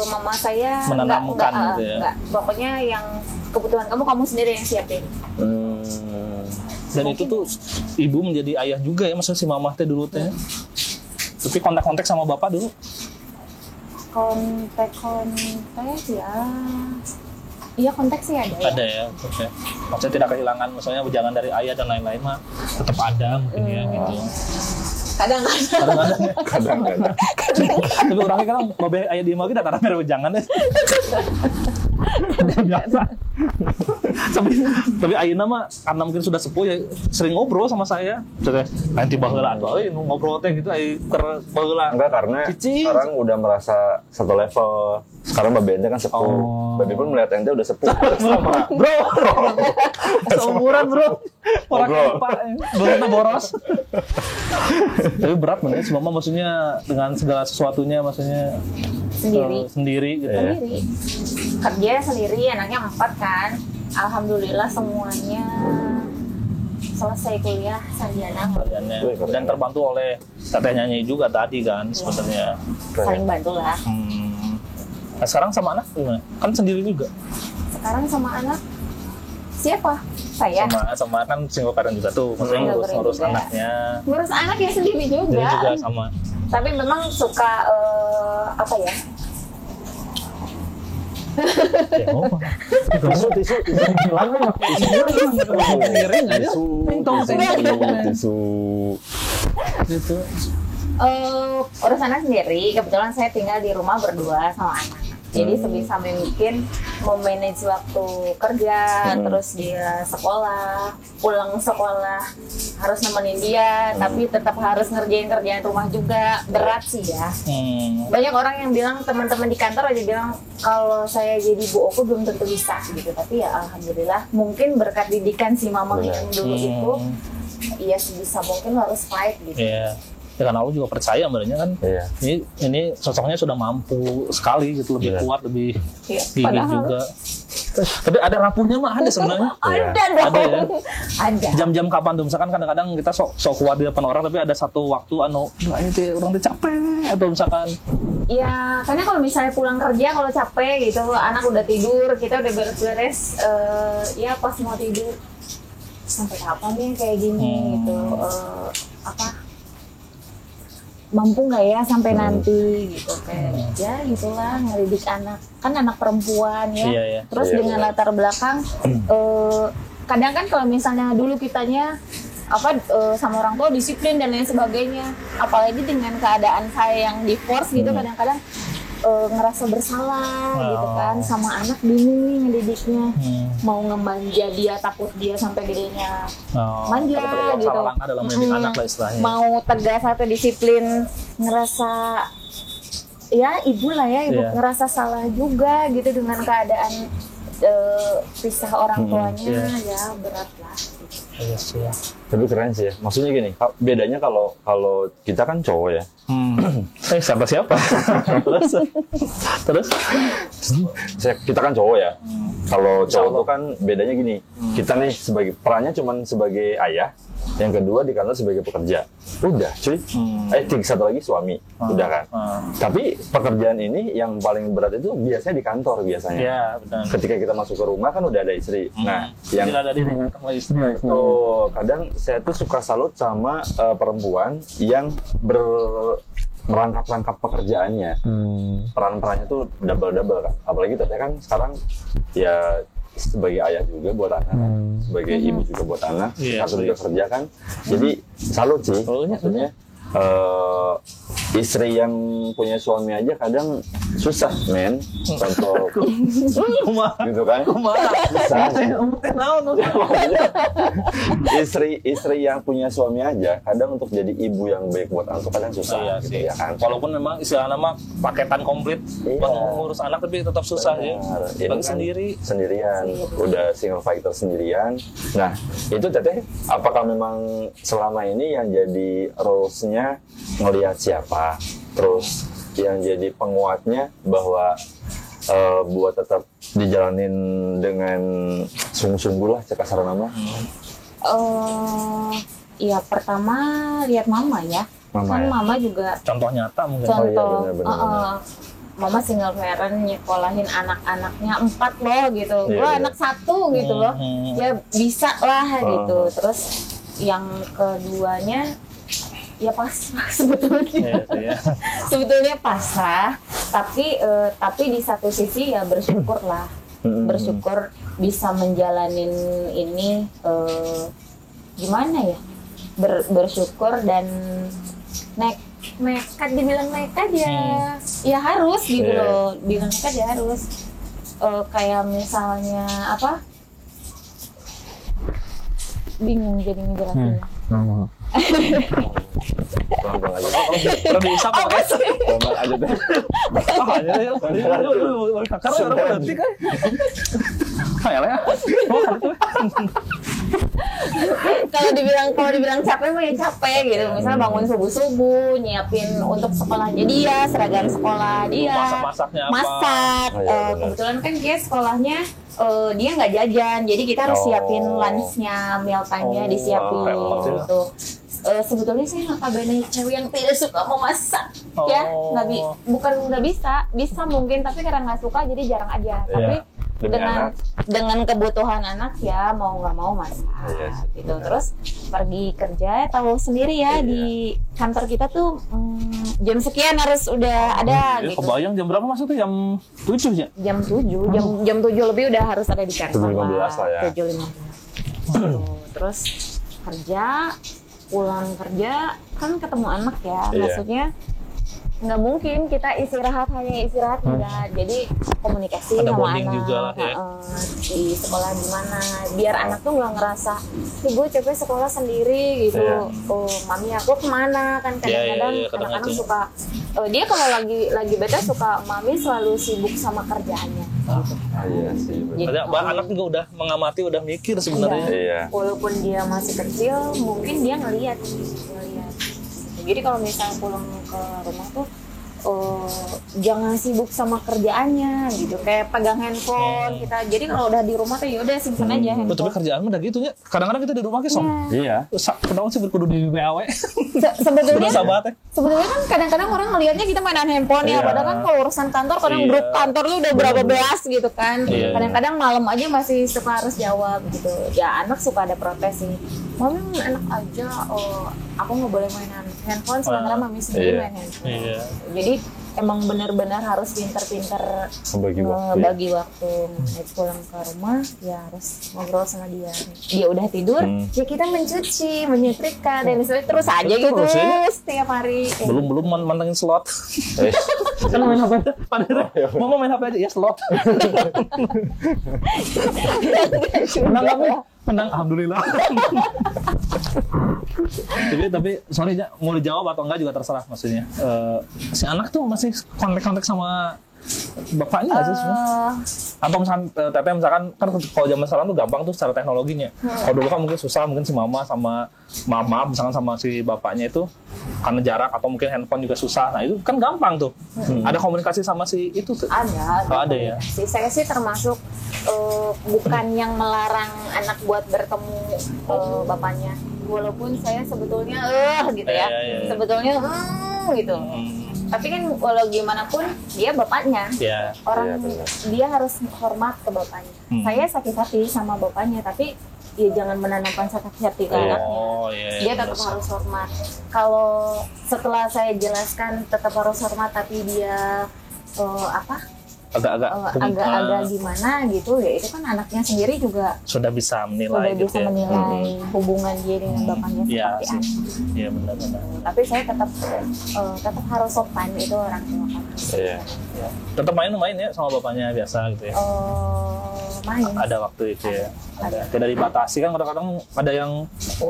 mama saya Menanamkan gitu ya. enggak. Pokoknya yang kebutuhan kamu sendiri yang siapin. Dan itu tuh ibu menjadi ayah juga ya, maksudnya si mama teh dulu teh. Tapi kontak-kontak sama bapak dulu? Kontak ya. Iya, kontak sih ada ya. Ada ya, oke. Maksudnya tidak kehilangan, misalnya jangan dari ayah dan lain-lain mah tetap ada mungkin ya gitu. Kadang-kadang. Kadang-kadang. Tapi orangnya kan babe ayah di mau kita tarah merah jangan deh. Biasa. Tapi ayeuna mah karena mungkin sudah sepuh ya sering ngobrol sama saya. Teh nanti baheula atuh ngobrol teh gitu ai keur baheula. Enggak, karena Cicing. sekarang udah merasa satu level. Sekarang Babe ente kan sepuh. Babe pun melihat ente udah sepuh. Sama. Bro. Seumuran, Bro. Orang Bro. Pak, belum boros. Tapi berat banget si mama maksudnya dengan segala sesuatunya maksudnya sendiri gitu. Sendiri. Kerja sendiri, anaknya 4 kan. Alhamdulillah semuanya selesai kuliah sarjana. Dan terbantu oleh teteh nyanyi juga tadi kan sebenarnya. Saling bantu lah. Nah, sekarang sama anak gimana? Kan sendiri juga. Sekarang sama anak siapa? Saya. Sama kan single parent juga tuh, maksudnya ngurus juga. anaknya. Ngurus anak ya sendiri juga. Jadi juga sama. Tapi memang suka apa ya? Tisu. Gitu. Urus anak sendiri. Kebetulan saya tinggal di rumah berdua sama anak. Jadi sebisa mungkin memanage waktu kerja, terus dia sekolah, pulang sekolah harus nemenin dia, tapi tetap harus ngerjain kerjaan rumah juga. Berat sih ya. Banyak orang yang bilang, teman-teman di kantor aja bilang kalau saya jadi Bu Oku belum tentu bisa gitu. Tapi ya alhamdulillah, mungkin berkat didikan si mama yang dulu itu, ya sebisa mungkin harus fight gitu. Iya. Ya karena aku juga percaya sebenarnya kan. Iya. Ini sosoknya sudah mampu sekali gitu, lebih kuat, lebih gigih Padahal juga. Tapi ada rapuhnya mah ada sebenarnya. Ada dong. Ada ya. Ada. Jam-jam kapan tuh? Misalkan kadang-kadang kita sok kuat di depan orang, tapi ada satu waktu ini teh orang teh capek atau misalkan. Ya, karena kalau misalnya pulang kerja kalau capek gitu, anak udah tidur, kita udah beres-beres, ya pas mau tidur sampai kapan nih kayak gini gitu, mampu nggak ya sampai nanti gitu kayak ya gitulah ngedidik anak, kan anak perempuan ya. Iya. Terus dengan latar belakang kadang kan kalau misalnya dulu kitanya sama orang tua disiplin dan lain sebagainya, apalagi dengan keadaan saya yang divorce gitu, kadang-kadang ngerasa bersalah gitu kan, sama anak bingung nih ngedidiknya, mau ngemanja dia, takut dia sampai gedenya manja gitu, salah langkah dalam mendidik anak lah istilahnya. mau tegas atau disiplin, ngerasa ya ibu lah ya, ibu ngerasa salah juga gitu dengan keadaan pisah orang tuanya, ya berat lah. Iya sih ya. Tapi keren sih ya. Maksudnya gini, bedanya kalau kita kan cowok ya. Siapa? Terus? Kita kan cowok ya. Kalau cowok tuh kan bedanya gini. Kita nih perannya cuma sebagai ayah. Yang kedua di kantor sebagai pekerja. Udah cuy. Satu lagi suami. Udah kan. Tapi pekerjaan ini yang paling berat itu biasanya di kantor biasanya. Iya, benar. Ketika kita masuk ke rumah kan udah ada istri. Nah, yang tidak ada di sama istri. Kadang saya tuh suka salut sama perempuan yang merangkap-rangkap pekerjaannya. Peran-perannya tuh double-double kan. Apalagi teteh kan sekarang ya sebagai ayah juga buat anak, sebagai ibu juga buat anak, satu juga kerja kan. Jadi salut sih, maksudnya istri yang punya suami aja kadang susah men kontrol gitu kan. Susah. Istri yang punya suami aja kadang untuk jadi ibu yang baik buat anak kadang susah. Iya gitu sih. ya kan. Walaupun memang istilah nama paketan komplit buat ngurus anak tapi tetap susah ya. Ini Bagi kan sendirian, udah single fighter sendirian. Nah itu Teteh, apakah memang selama ini yang jadi roles-nya ngelihat siapa, terus yang jadi penguatnya bahwa buat tetap dijalanin dengan sungguh-sungguh lah cek kasar nama? Ya pertama lihat mama ya. Mama Kan ya? mama juga contoh nyata mungkin. contoh. benar. Mama single parent nyekolahin anak-anaknya 4 loh gitu. Iya, Gua iya. anak 1 gitu loh. Ya bisa lah gitu. Terus yang keduanya ya pasrah sebetulnya. Iya. Sebetulnya pasrah, tapi di satu sisi ya bersyukur lah. Bersyukur bisa menjalanin ini gimana ya? Bersyukur dan nekat, dibilang nekat ya harus gitu loh. Bilang nekat ya harus. Kayak misalnya apa? Bingung jadi ngejelasinnya. Pelan-pelan aja. Pernah diisap pakai. Pelan-pelan aja deh. Hanya ya. Karena orang berhenti kan. Kayak ya. Kalau dibilang capek mah ya capek gitu. Misalnya bangun subuh nyiapin untuk sekolahnya dia, seragam sekolah dia, Masak-masaknya apa? masak. Oh, iya, benar. Kebetulan kan dia sekolahnya dia nggak jajan, jadi kita harus siapin lunchnya, meal time-nya disiapin gitu. Sebetulnya saya notabene cewek yang tidak suka memasak, ya bukan nggak bisa mungkin, tapi karena nggak suka jadi jarang aja. Tapi Demi dengan kebutuhan anak ya mau nggak mau masak gitu. Terus pergi kerja tahu sendiri ya, di kantor kita tuh jam sekian harus udah ada gitu. Kebayang jam berapa masuk tuh? Jam 7 ya? Jam 7, jam 7 lebih udah harus ada di kantor 7.15 lah ya. 7.15. Terus pulang kerja kan ketemu anak ya. Maksudnya nggak mungkin kita istirahat enggak. Jadi komunikasi ada sama bonding anak juga lah ya. di sekolah gimana biar anak tuh nggak ngerasa gue capek sekolah sendiri gitu. Mami aku kemana kan kadang-kadang kadang anak-anak itu. suka dia kalau lagi bete suka mami selalu sibuk sama kerjaannya gitu. Iya sih. Jadi, Anak juga udah mengamati, udah mikir sebenarnya. Iya. Walaupun dia masih kecil, mungkin dia ngelihat. Jadi kalau misalnya pulang ke rumah tuh, jangan sibuk sama kerjaannya gitu. Kayak pegang handphone kita. Jadi kalau udah di rumah tuh yaudah simpen aja handphone. Tapi kerjaan mah udah gitu ya. Kadang-kadang kita di rumah ke som. Iya. Kenapa sih kudu di PAW? Sebetulnya Sahabat Sebetulnya kan kadang-kadang orang ngelihatnya kita mainan handphone ya, padahal kan kalau urusan kantor kadang grup kantor tuh udah berapa belas gitu kan. Kadang-kadang malam aja masih suka harus jawab gitu. Ya anak suka ada protes sih. Mami anak aja, aku nggak boleh mainan handphone sementara mami sendiri main handphone. Jadi emang benar-benar harus pinter-pinter bagi waktu. Pulang ke rumah ya harus ngobrol sama dia. Dia udah tidur, ya kita mencuci, menyetrika dan sebagainya terus aja gitu setiap hari. Belum mantengin slot. Kan main HP aja. Mama main HP aja ya slot. Menang alhamdulillah. tapi sorry ya, mau dijawab atau enggak juga terserah maksudnya. Si anak tuh masih kontak-kontak sama bapaknya nggak sih sebenarnya? Atau misalkan Teteh misalkan kan kalau zaman sekarang tuh gampang tuh secara teknologinya. Kalau dulu kan mungkin susah, mungkin si mama sama mama misalkan sama si bapaknya itu karena jarak atau mungkin handphone juga susah. Nah itu kan gampang tuh. Ada komunikasi sama si itu tuh. Ada ya. Saya sih termasuk bukan yang melarang anak buat bertemu bapaknya. Walaupun saya sebetulnya gitu ya. Sebetulnya gitu. Tapi kan walau gimana pun dia bapaknya, dia harus hormat ke bapaknya. Saya sakit hati sama bapaknya, tapi ya jangan menanamkan sakit hati ke anaknya. Dia tetap harus hormat. Kalau setelah saya jelaskan tetap harus hormat, tapi dia agak-agak gimana gitu ya, itu kan anaknya sendiri juga sudah bisa udah menilai gitu bisa ya. menilai hubungan dia dengan bapaknya Iya seperti sih. apa. Iya benar-benar. Tapi saya tetap harus sopan, itu orang tua kan. Iya. Ya. Tetap main ya sama bapaknya biasa gitu ya. Main. Ada waktu itu ya. Ada. Tidak dibatasi kan, kadang-kadang ada yang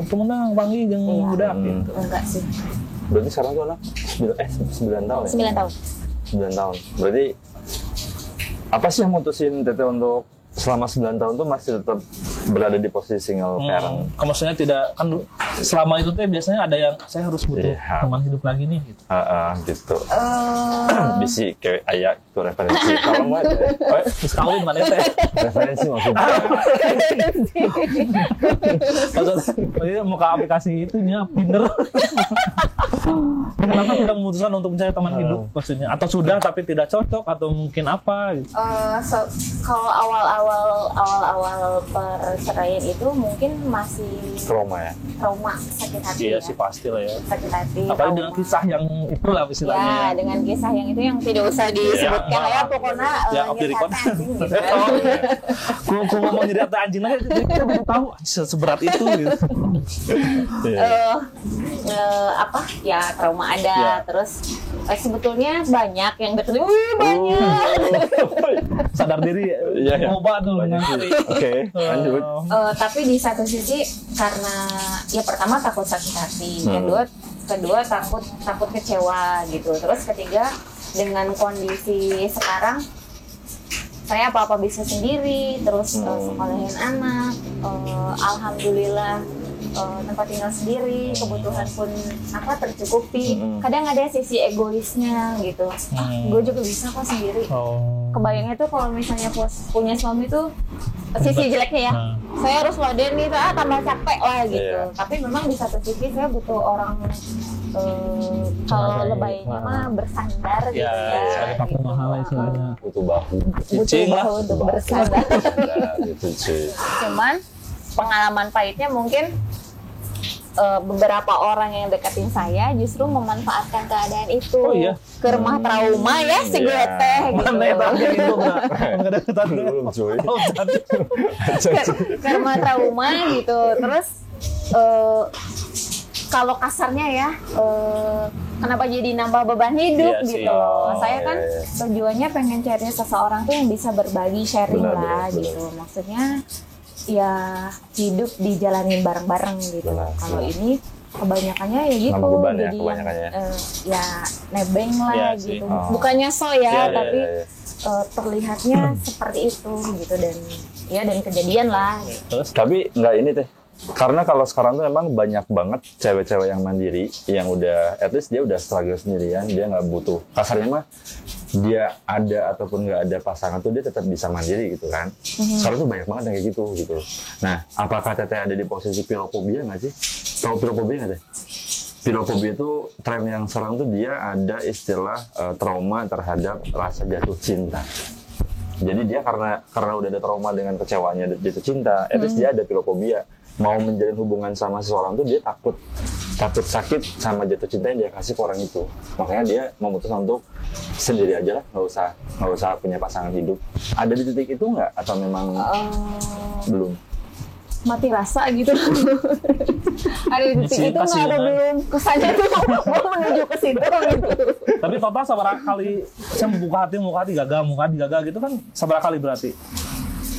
temenang panggil yang Iya. udah gitu. Enggak sih. Berarti sekarang tuh anak 9 tahun ya? 9 tahun. 9 tahun. Berarti apa sih yang mutusin Teteh untuk selama 9 tahun tuh masih tetap berada di posisi single parent? Maksudnya tidak kan selama itu tuh biasanya ada yang saya harus butuh Iya. teman hidup lagi nih gitu. Gitu. Bisi kayak ayah itu referensi. Kalau mau aja. Terus kawin mana teh? Referensi maksudnya. Maksudnya muka aplikasi itunya Tinder. Kenapa tidak memutuskan untuk mencari teman hidup maksudnya? Atau sudah tapi tidak cocok atau mungkin apa gitu? Kalau awal perceraian itu mungkin masih Trauma ya. trauma, sakit hati Iya ya. sih pasti lah ya. Sakit hati. Apalagi trauma. dengan kisah yang itulah istilahnya. Ya, dengan kisah yang itu yang tidak usah disebutkan Ya, ya, pokoknya ya, off the record. nyeritakan sih, gitu. Aku ngomong jadi kata anjing aja, jadi kita baru tahu seberat itu gitu. Apa ya, trauma ada. Ya. Terus sebetulnya banyak yang deketin, banyak. Sadar diri, Iya, iya. coba tuh. Oke, lanjut. Tapi di satu sisi karena ya pertama takut sakit hati, kedua takut kecewa gitu. Terus ketiga dengan kondisi sekarang saya apa-apa bisa sendiri, terus sekolahin anak, alhamdulillah tempat tinggal sendiri, kebutuhan pun tercukupi. Kadang ada sisi egoisnya gitu. Gue juga bisa kok sendiri. Kebayangnya tuh kalau misalnya punya suami tuh sisi jeleknya ya. Saya harus laden gitu, tambah capek lah gitu. Tapi memang di satu sisi saya butuh orang kalau lebaynya mah bersandar gitu ya. Sebagai paku mahal istilahnya. Butuh bahu. Butuh Cicing lah. bahu untuk bersandar. Gitu cuy. Cuman pengalaman pahitnya mungkin beberapa orang yang deketin saya justru memanfaatkan keadaan itu ke rumah trauma ya si gue teh gitu. Mana yang terakhir itu nggak deketan Belum cuy. Ke rumah trauma gitu. Terus kalau kasarnya ya kenapa jadi nambah beban hidup Iya sih. gitu loh. Saya kan iya. tujuannya pengen cari seseorang tuh yang bisa berbagi, sharing lah gitu. Maksudnya ya hidup dijalanin bareng-bareng gitu. Kalau ini kebanyakannya ya gitu, Nambah beban ya, jadi kebanyakannya. ya nebeng lah Iya sih. gitu. Bukannya so ya, Iya, tapi iya. terlihatnya seperti itu gitu, dan kejadian lah. Gitu. Terus Tapi nggak ini teh. Karena kalau sekarang tuh memang banyak banget cewek-cewek yang mandiri, yang udah, at least dia udah struggle sendirian, dia nggak butuh. Kasarnya mah, dia ada ataupun nggak ada pasangan tuh dia tetap bisa mandiri gitu kan. Sekarang tuh banyak banget yang kayak gitu. Nah, apakah Teteh ada di posisi pilofobia nggak sih? Tahu pilofobia nggak teh? Pilofobia itu tren yang sekarang tuh dia ada istilah trauma terhadap rasa jatuh cinta. Jadi dia karena udah ada trauma dengan kecewaannya jatuh cinta, at least dia ada pilofobia. Mau menjalin hubungan sama seseorang tuh dia takut sakit sama jatuh cinta yang dia kasih ke orang itu. Makanya dia memutuskan untuk sendiri aja lah, nggak usah punya pasangan hidup. Ada di titik itu nggak atau memang belum? Mati rasa gitu. Ada di titik itu Cinta sih, nggak ada, kan? belum kesannya tuh mau menuju ke situ gitu. tapi total seberapa kali saya membuka hati gagal gitu kan, seberapa kali berarti?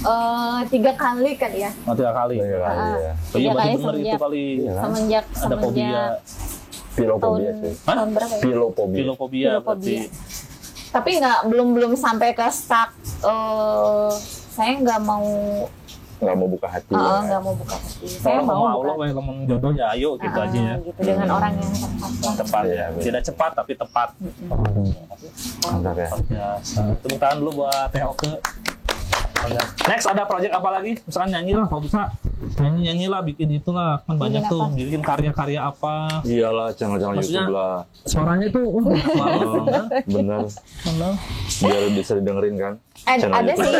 3 kali kan ya. 3 kali. Iya kali ya. Oh iya, berarti kali benar itu kali. Iya kan? Semenjak Ada fobia. Pilofobia sih. tahun berapa ya? Pilofobia. Filofobia berarti. Tapi belum sampai ke stuck. Saya nggak mau buka hati. nggak mau buka hati. Saya Kalau mau Allah buka teman jodoh ya ayo gitu aja ya. gitu dengan orang yang tepat. Tepat Iya, ya. benar. Tidak cepat tapi tepat. Mantap ya. Biasa. Tepuk tangan dulu buat Teh Oke. Next ada project apa lagi? Misalkan nyanyi lah kalau bisa. nyanyi lah, bikin itulah, kan banyak tuh, bikin karya-karya apa. Iyalah, channel-channel Maksudnya, YouTube lah. Suaranya tuh banget. Bener. Biar bisa didengerin kan. Ada sih.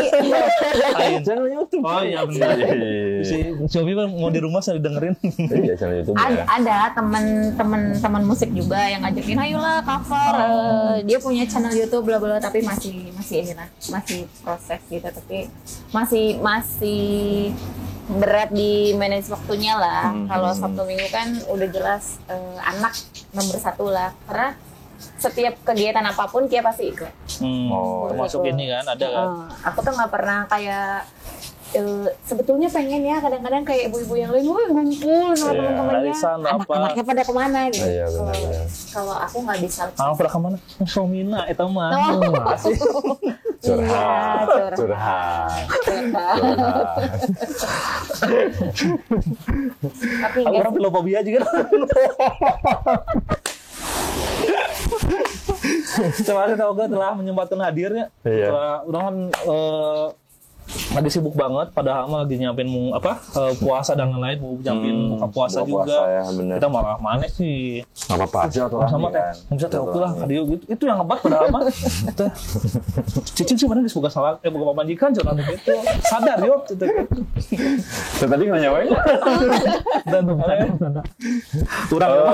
Channel YouTube. Oh iya benar. Si Xiaomi kan mau di rumah saya dengerin. Iya, channel YouTube. Ada teman musik juga yang ngajakin ayolah cover. Dia punya channel YouTube bla bla, tapi masih inilah, masih proses gitu, tapi masih berat di manage waktunya lah. Kalau Sabtu Minggu kan udah jelas anak nomor 1 lah, karena setiap kegiatan apapun dia pasti ikut. Termasuk ini kan ada kan. Aku tuh nggak pernah kayak sebetulnya pengen ya kadang-kadang kayak ibu-ibu yang lain ngumpul sama teman-temannya, anak-anaknya pada kemana gitu. Iya, benar. Kalau aku nggak bisa. Pada kemana? Somina itu mah. Asik. Curhat. Tapi Aku orang filofobia juga. Terima kasih Teoga telah menyempatkan hadirnya. Iya. Udah kan lagi sibuk banget, padahal mah lagi nyiapin puasa dan lain-lain, mau nyiapin buka puasa juga. Ya, bener. Kita marah mana sih? Nggak apa-apa aja tuh. Sama teh, bisa Teoga lah, kadio gitu. Itu yang ngebat padahal mah. Cicin sih mana disebut salah, buka majikan jangan gitu. Sadar yuk, gitu. Tadi nggak nyawain. Dan bercanda. Kurang.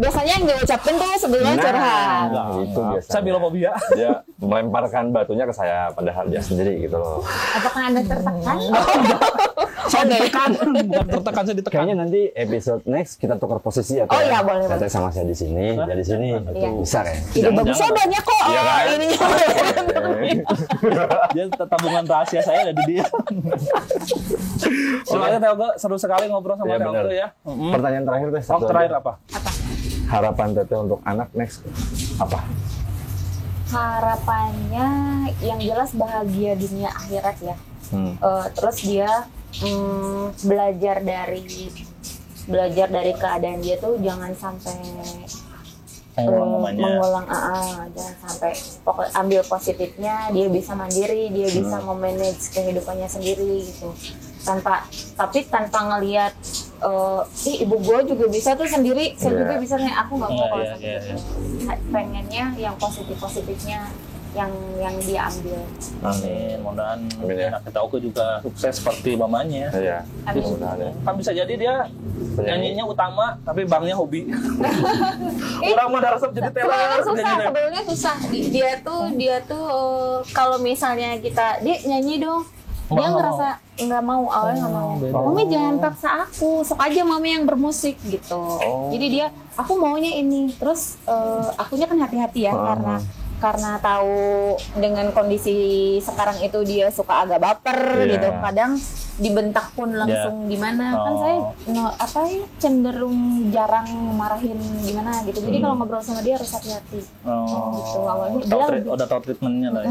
biasanya yang diucapin tuh sebelumnya curhat. Itu biasa. Saya filofobia. Dia melemparkan batunya ke saya, padahal dia sendiri gitu loh. Apakah Anda tertekan? Saya ditekan, bukan tertekan, saya ditekan. Kayaknya nanti episode next kita tukar posisi ya. Oh iya, boleh. Saya sama saya di sini, dia di sini. Iya. Bisa kan? Ide bagusnya banyak kok. Iya kan? Ini. Dia tabungan rahasia saya ada di dia. Semuanya Teoga seru sekali ngobrol sama Iya, Teoga bener. ya. Pertanyaan terakhir deh. Oh, terakhir apa? Harapan Teteh untuk anak next apa? Harapannya yang jelas bahagia dunia akhirat ya. Terus dia belajar dari keadaan dia tuh jangan sampai mengulang jangan sampai ambil positifnya, dia bisa mandiri, dia bisa memanage kehidupannya sendiri gitu, tanpa ngelihat ibu gue juga bisa tuh sendiri, saya juga bisa nih, aku nggak mau kalau seperti itu. Pengennya yang positifnya yang dia ambil. Amin, mudah-mudahan ya. anak Teoga juga sukses seperti mamanya. Iya. Amin. Kan bisa jadi dia nyanyinya utama, tapi bangnya hobi. Orang mah darasap jadi teler. Sebenarnya susah. Dia tuh kalau misalnya dia nyanyi dong, dia ngerasa nggak mau, awalnya nggak mau. Mami jangan paksa aku, sok aja mami yang bermusik gitu. Jadi dia, aku maunya ini. Terus akunya kan hati-hati ya, karena tahu dengan kondisi sekarang itu dia suka agak baper gitu. Kadang dibentak pun langsung gimana. Kan saya cenderung jarang marahin gimana gitu. Jadi kalau ngobrol sama dia harus hati-hati. Gitu. Awalnya udah tahu treatmentnya lah ya.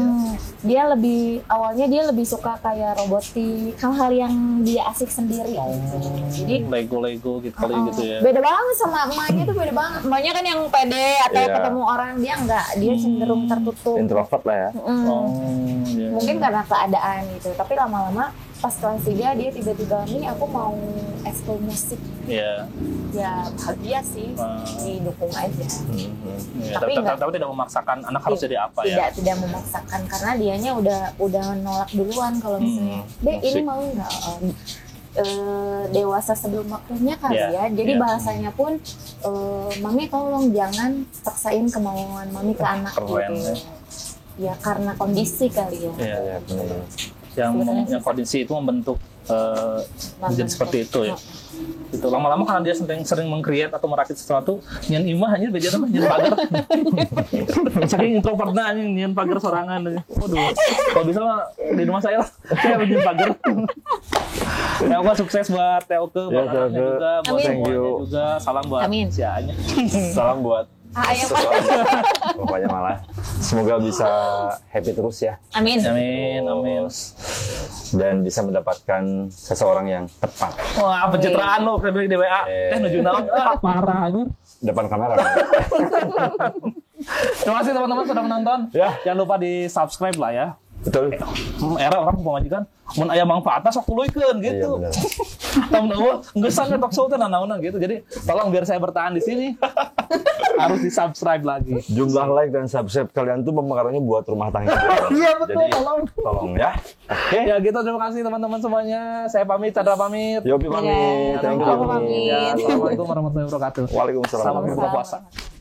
Awalnya dia lebih suka kayak robotik, hal-hal yang dia asik sendiri gitu. Jadi Lego gitu kali gitu ya. Beda banget sama emaknya tuh, beda banget. Emaknya kan yang pede atau ketemu orang, dia enggak, dia cenderung tertutup. Introvert lah ya. Mungkin karena keadaan gitu, tapi lama-lama pas kelas 3 dia tiba-tiba nih aku mau ekskul musik. Iya. Ya bahagia sih, didukung aja. Tapi tidak memaksakan anak harus jadi apa ya? Tidak memaksakan, karena dianya udah nolak duluan kalau misalnya, ini mau nggak? Dewasa sebelum waktunya kali ya. Jadi bahasanya pun, mami tolong jangan paksain kemauan mami ke anak gitu. Ya karena kondisi kali ya. Iya, benar. Yang kondisi itu membentuk menjadi seperti itu ya. Itu lama-lama karena dia sering meng-create atau merakit sesuatu, nyen imah hanya beda mah nyen pagar. Saking introvertnya nyen pagar sorangan. Waduh, kalau bisa mah di rumah saya nyen pagar. Teoga sukses buat Teoga, buat anaknya juga, buat semuanya juga. Salam buat sianya. Salam buat Ayo bapaknya malah. Semoga bisa happy terus ya. Amin. Dan bisa mendapatkan seseorang yang tepat. Wah, pencitraan lo kayak di WA. Nuju naon? Parah aja. Depan kamera. Terima kasih teman-teman sudah menonton. Ya. Jangan lupa di subscribe lah ya. Betul. Era orang pemajikan mun aya manfaatna sok tuluikeun gitu. Iya, benar. Tahu geus sangat talk show teh nanaonna gitu. Jadi tolong biar saya bertahan di sini harus di-subscribe lagi. Jumlah like dan subscribe kalian tuh mempengaruhi buat rumah tangga. Iya betul, Jadi tolong. ya. Oke. Ya gitu, terima kasih teman-teman semuanya. Saya pamit, Chandra pamit. Yopi pamit. Iya, Thank aku you. pamit. Ya, Assalamualaikum warahmatullahi wabarakatuh. Waalaikumsalam. Selamat berbuka Waalaikumsalam. puasa.